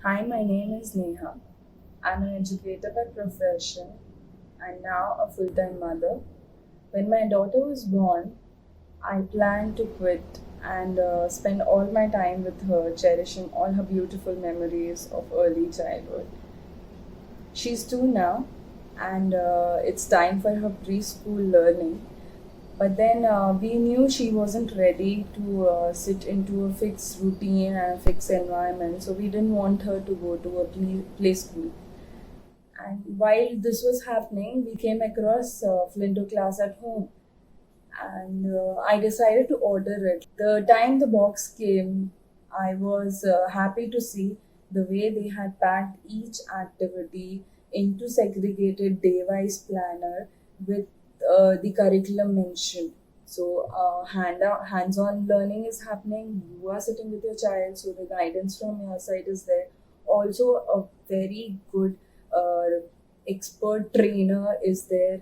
Hi, my name is Neha. I'm an educator by profession and now a full time mother. When my daughter was born, I planned to quit and spend all my time with her, cherishing all her beautiful memories of early childhood. She's 2 now, and it's time for her preschool learning. But then we knew she wasn't ready to sit into a fixed routine and a fixed environment, so we didn't want her to go to a play school. And while this was happening, we came across Flintoclass at home, and I decided to order it. The time the box came, I was happy to see the way they had packed each activity into segregated day-wise planner with the curriculum mentioned. So hands-on learning is happening. You are sitting with your child, so the guidance from your side is there. Also, a very good expert trainer is there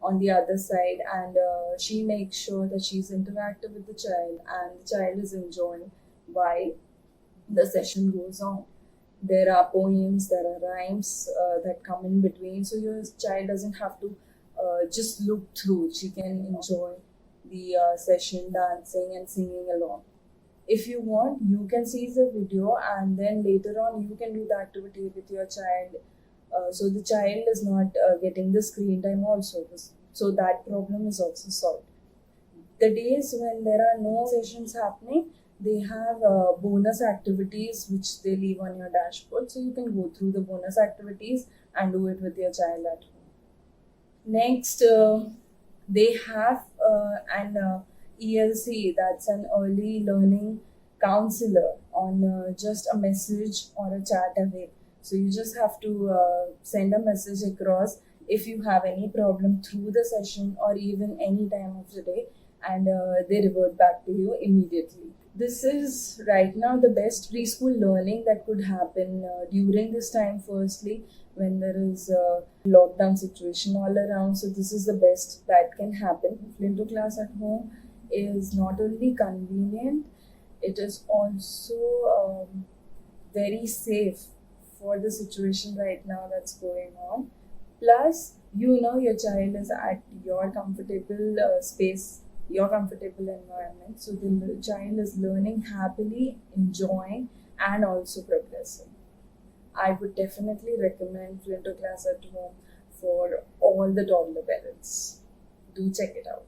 on the other side, and she makes sure that she's interactive with the child and the child is enjoying while the session goes on. There are poems, there are rhymes that come in between, so your child doesn't have to just look through. She can enjoy the session dancing and singing along. If you want, you can see the video and then later on you can do the activity with your child, so the child is not getting the screen time also, so that problem is also solved. The days when there are no sessions happening, they have bonus activities which they leave on your dashboard, so you can go through the bonus activities and do it with your child at home. Next, they have an ELC, that's an early learning counselor, on just a message or a chat away. So you just have to send a message across if you have any problem through the session or even any time of the day, and they revert back to you immediately. This is right now the best preschool learning that could happen during this time, firstly, when there is a lockdown situation all around. So this is the best that can happen. Flintoclass at home is not only convenient, it is also very safe for the situation right now that's going on. Plus, you know your child is at your comfortable space, your comfortable environment. So the child is learning happily, enjoying, and also progressing. I would definitely recommend Flinto Class at home for all the toddler parents. Do check it out.